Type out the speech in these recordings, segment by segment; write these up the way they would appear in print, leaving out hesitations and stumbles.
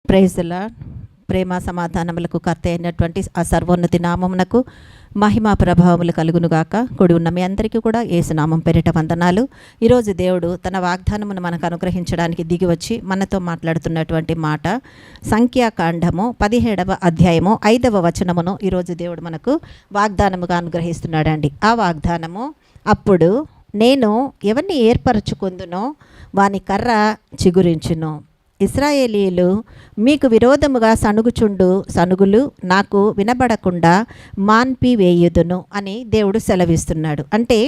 Praise the lord. ప్రేమ సమాధానములకు కర్త అయినటువంటి ఆ సర్వోన్నతి నామమునకు మహిమా ప్రభావములు కలుగునుగాక. కూడి ఉన్న మీ అందరికీ కూడా యేసునామం పేరిట వందనాలు. ఈరోజు దేవుడు తన వాగ్దానమును మనకు అనుగ్రహించడానికి దిగి వచ్చి మనతో మాట్లాడుతున్నటువంటి మాట సంఖ్యాకాండము 17వ అధ్యాయము 5వ వచనమును ఈరోజు దేవుడు మనకు వాగ్దానముగా అనుగ్రహిస్తున్నాడండి. ఆ వాగ్దానము, అప్పుడు నేను ఎవరిని ఏర్పరచుకుందునో వాని కర్ర చిగురించును. ఇశ్రాయేలీయులు మీకు విరోధముగా సణుగుచుండు సణుగులు నాకు వినబడకుండా మాన్పి వేయుదును అని దేవుడు సెలవిస్తున్నాడు. అంటే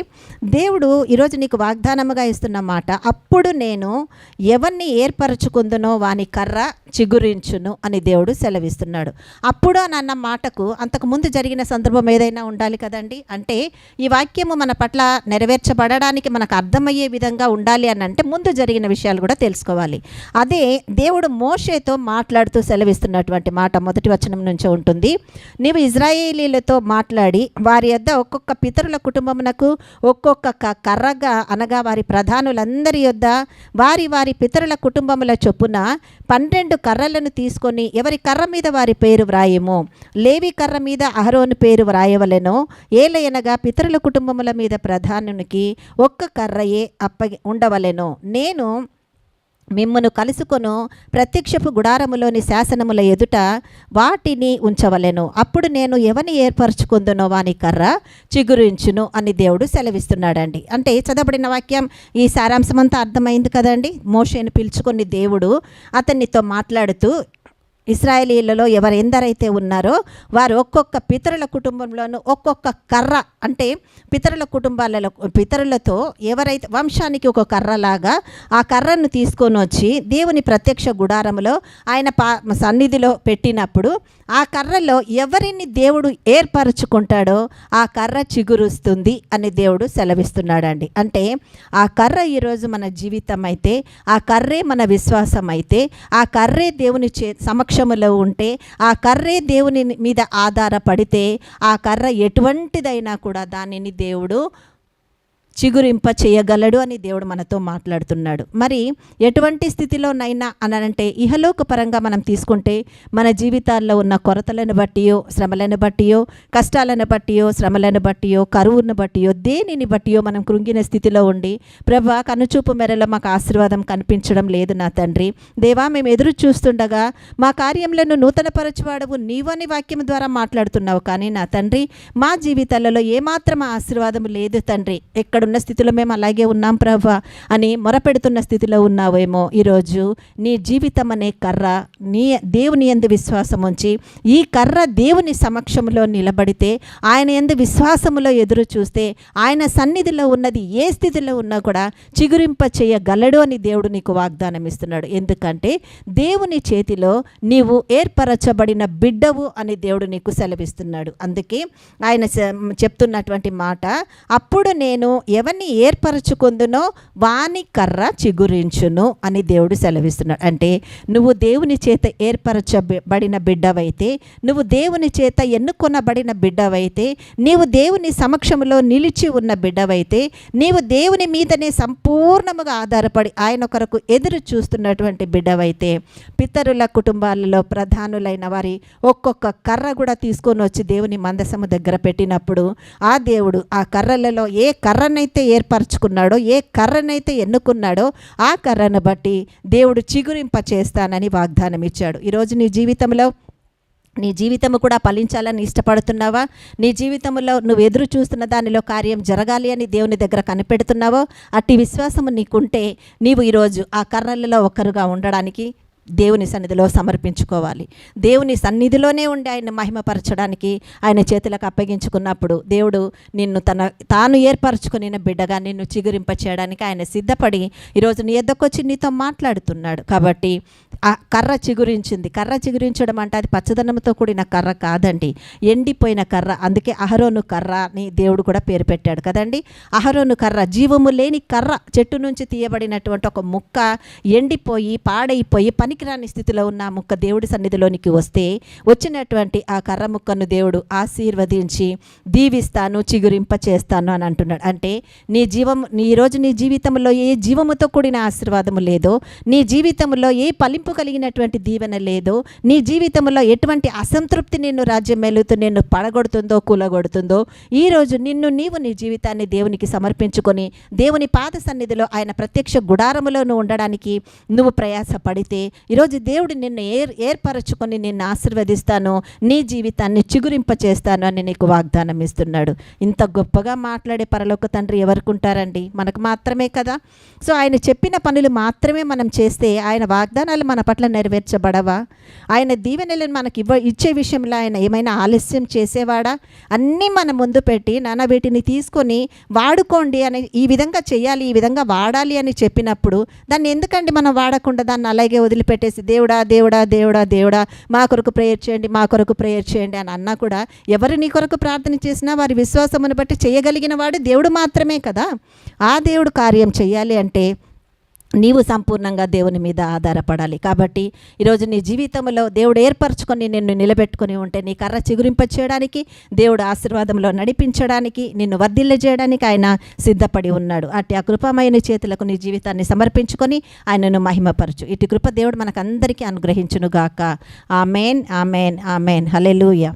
దేవుడు ఈరోజు నీకు వాగ్దానముగా ఇస్తున్న మాట, అప్పుడు నేను ఎవరిని ఏర్పరచుకుందునో వాని కర్ర చిగురించును అని దేవుడు సెలవిస్తున్నాడు. అప్పుడు అని అన్న మాటకు అంతకుముందు జరిగిన సందర్భం ఏదైనా ఉండాలి కదండి. అంటే ఈ వాక్యము మన పట్ల నెరవేర్చబడడానికి మనకు అర్థమయ్యే విధంగా ఉండాలి అని అంటే ముందు జరిగిన విషయాలు కూడా తెలుసుకోవాలి. అదే దేవుడు మోషేతో మాట్లాడుతూ సెలవిస్తున్నటువంటి మాట మొదటి వచనం నుంచే ఉంటుంది. నీవు ఇశ్రాయేలీలతో మాట్లాడి వారి యొద్ద ఒక్కొక్క పితరుల కుటుంబమునకు ఒక్కొక్క కర్రగా, అనగా వారి ప్రధానులందరి యొద్ద వారి వారి పితరుల కుటుంబముల చొప్పున 12 కర్రలను తీసుకొని ఎవరి కర్ర మీద వారి పేరు వ్రాయము. లేవి కర్ర మీద అహరోను పేరు వ్రాయవలెను. ఏలయనగా పితరుల కుటుంబముల మీద ప్రధానునికి ఒక్క కర్రయే ఉండవలెను. నేను మిమ్మును కలుసుకొను ప్రత్యక్షపు గుడారములోని శాసనముల ఎదుట వాటిని ఉంచవలెను. అప్పుడు నేను ఎవరిని ఏర్పరచుకుందునో వాని కర్ర చిగురించును అని దేవుడు సెలవిస్తున్నాడండి. అంటే చదవబడిన వాక్యం ఈ సారాంశమంతా అర్థమైంది కదండి. మోషేను పిలుచుకొని దేవుడు అతనితో మాట్లాడుతూ, ఇశ్రాయేలీలలో ఎందరైతే ఉన్నారో వారు ఒక్కొక్క పితరుల కుటుంబంలోనూ ఒక్కొక్క కర్ర, అంటే పితరుల కుటుంబాలలో పితరులతో ఎవరైతే వంశానికి ఒక కర్రలాగా ఆ కర్రను తీసుకొని వచ్చి దేవుని ప్రత్యక్ష గుడారములో ఆయన సన్నిధిలో పెట్టినప్పుడు ఆ కర్రలో ఎవరిని దేవుడు ఏర్పరచుకుంటాడో ఆ కర్ర చిగురుస్తుంది అని దేవుడు సెలవిస్తున్నాడండి. అంటే ఆ కర్ర ఈరోజు మన జీవితం అయితే, ఆ కర్రే మన విశ్వాసం అయితే, ఆ కర్రే దేవుని సమక్షములో ఉంటే, ఆ కర్రే దేవుని మీద ఆధారపడితే ఆ కర్ర ఎటువంటిదైనా కూడా దానిని దేవుడు చిగురింప చేయగలడు అని దేవుడు మనతో మాట్లాడుతున్నాడు. మరి ఎటువంటి స్థితిలోనైనా అనంటే ఇహలోక పరంగా మనం తీసుకుంటే మన జీవితాల్లో ఉన్న కొరతలను బట్టియో, శ్రమలను బట్టియో, కష్టాలను బట్టియో, శ్రమలను బట్టియో, కరువును బట్టియో, దేనిని బట్టియో మనం కృంగిన స్థితిలో ఉండి, ప్రభా కనుచూపు మేరలో మాకు ఆశీర్వాదం కనిపించడం లేదు నా తండ్రి, దేవా మేము ఎదురు చూస్తుండగా మా కార్యములను నూతనపరచువాడవు నీవు అని వాక్యం ద్వారా మాట్లాడుతున్నావు. కానీ నా తండ్రి మా జీవితాలలో ఏమాత్రం ఆశీర్వాదం లేదు తండ్రి, ఎక్కడ ఉన్న స్థితిలో మేము అలాగే ఉన్నాం ప్రభా అని మొరపెడుతున్న స్థితిలో ఉన్నావేమో. ఈరోజు నీ జీవితం అనే కర్ర, నీ దేవుని యందు విశ్వాసం ఉంచి ఈ కర్ర దేవుని సమక్షంలో నిలబడితే, ఆయన యందు విశ్వాసములో ఎదురు చూస్తే, ఆయన సన్నిధిలో ఉన్నది ఏ స్థితిలో ఉన్నా కూడా చిగురింప చేయగలడు అని దేవుడు నీకు వాగ్దానం ఇస్తున్నాడు. ఎందుకంటే దేవుని చేతిలో నీవు ఏర్పరచబడిన బిడ్డవు అని దేవుడు నీకు సెలవిస్తున్నాడు. అందుకే ఆయన చెప్తున్నటువంటి మాట, అప్పుడు నేను ఎవరిని ఏర్పరచుకుందునో వాని కర్ర చిగురించును అని దేవుడు సెలవిస్తున్నాడు. అంటే నువ్వు దేవుని చేత ఏర్పరచబడిన బిడ్డవైతే, నువ్వు దేవుని చేత ఎన్నుకొనబడిన బిడ్డవైతే, నీవు దేవుని సమక్షంలో నిలిచి ఉన్న బిడ్డవైతే, నీవు దేవుని మీదనే సంపూర్ణముగా ఆధారపడి ఆయన కొరకు ఎదురు చూస్తున్నటువంటి బిడ్డవైతే, పితరుల కుటుంబాలలో ప్రధానులైన వారి ఒక్కొక్క కర్ర కూడా తీసుకొని వచ్చి దేవుని మందసము దగ్గర పెట్టినప్పుడు ఆ దేవుడు ఆ కర్రలలో ఏ కర్రనైతే ఏర్పరచుకున్నాడో, ఏ కర్రనైతే ఎన్నుకున్నాడో ఆ కర్రను బట్టి దేవుడు చిగురింప చేస్తానని వాగ్దానం ఇచ్చాడు. ఈరోజు నీ జీవితము కూడా ఫలించాలని ఇష్టపడుతున్నావా? నీ జీవితంలో నువ్వు ఎదురు చూస్తున్న దానిలో కార్యం జరగాలి అని దేవుని దగ్గర కనిపెడుతున్నావో, అట్టి విశ్వాసము నీకుంటే నీవు ఈరోజు ఆ కర్రలలో ఒకరుగా ఉండడానికి దేవుని సన్నిధిలో సమర్పించుకోవాలి. దేవుని సన్నిధిలోనే ఉండి ఆయన మహిమపరచడానికి ఆయన చేతులకు అప్పగించుకున్నప్పుడు దేవుడు నిన్ను తాను ఏర్పరచుకుని బిడ్డగా నిన్ను చిగురింప చేయడానికి ఆయన సిద్ధపడి ఈరోజు నీ ఎద్దకొచ్చి నీతో మాట్లాడుతున్నాడు. కాబట్టి ఆ కర్ర చిగురించింది. కర్ర చిగురించడం అంటే అది పచ్చదనంతో కూడిన కర్ర కాదండి, ఎండిపోయిన కర్ర. అందుకే అహరోను కర్ర అని దేవుడు కూడా పేరు పెట్టాడు కదండి. అహరోను కర్ర జీవము లేని కర్ర, చెట్టు నుంచి తీయబడినటువంటి ఒక ముక్క ఎండిపోయి పాడైపోయి పనికి పనికిరాని స్థితిలో ఉన్న ఆ ముక్క దేవుడి సన్నిధిలోనికి వస్తే వచ్చినటువంటి ఆ కర్ర ముక్కను దేవుడు ఆశీర్వదించి దీవిస్తాను, చిగురింప చేస్తాను అని అంటున్నాడు. అంటే ఈరోజు నీ జీవితంలో ఏ జీవముతో కూడిన ఆశీర్వాదము లేదో, నీ జీవితంలో ఏ ఫలింపు కలిగినటువంటి దీవెన లేదో, నీ జీవితంలో ఎటువంటి అసంతృప్తి నిన్ను రాజ్యం మెలుగుతూ నిన్ను పడగొడుతుందో, కూలగొడుతుందో, ఈరోజు నీవు నీ జీవితాన్ని దేవునికి సమర్పించుకొని దేవుని పాద సన్నిధిలో ఆయన ప్రత్యక్ష గుడారములో నువ్వు ఉండడానికి నువ్వు ప్రయాసపడితే ఈరోజు దేవుడు నిన్ను ఏర్పరచుకొని నిన్ను ఆశీర్వదిస్తాను, నీ జీవితాన్ని చిగురింప చేస్తాను అని నీకు వాగ్దానం ఇస్తున్నాడు. ఇంత గొప్పగా మాట్లాడే పరలోక తండ్రి ఎవరికి ఉంటారండి? మనకు మాత్రమే కదా. సో ఆయన చెప్పిన పనులు మాత్రమే మనం చేస్తే ఆయన వాగ్దానాలు మన పట్ల నెరవేర్చబడవా? ఆయన దీవెనలను మనకి ఇచ్చే విషయంలో ఆయన ఏమైనా ఆలస్యం చేసేవాడా? అన్నీ మన ముందు పెట్టి నాన్న వీటిని తీసుకొని వాడుకోండి అని, ఈ విధంగా చేయాలి, ఈ విధంగా వాడాలి అని చెప్పినప్పుడు దాన్ని ఎందుకండి మనం వాడకుండా దాన్ని అలాగే వదిలిపెట్టేసి దేవుడా దేవుడా దేవుడా దేవుడా మా కొరకు ప్రేయర్ చేయండి, మా కొరకు ప్రేయర్ చేయండి అని అన్నా కూడా ఎవరు నీ కొరకు ప్రార్థన చేసినా వారి విశ్వాసమును బట్టి చేయగలిగిన వాడు దేవుడు మాత్రమే కదా. ఆ దేవుడు కార్యం చేయాలి అంటే నీవు సంపూర్ణంగా దేవుని మీద ఆధారపడాలి. కాబట్టి ఈరోజు నీ జీవితంలో దేవుడు ఏర్పరచుకొని నిన్ను నిలబెట్టుకొని ఉంటే నీ కర్ర చిగురింప చేయడానికి, దేవుడు ఆశీర్వాదంలో నడిపించడానికి, నిన్ను వర్ధిల్ల చేయడానికి ఆయన సిద్ధపడి ఉన్నాడు. అట్టి ఆ కృపమైన చేతులకు నీ జీవితాన్ని సమర్పించుకొని ఆయనను మహిమపరచు. ఇటు కృప దేవుడు మనకందరికీ అనుగ్రహించునుగాక. ఆమేన్, ఆమేన్, ఆమేన్. హల్లెలూయా.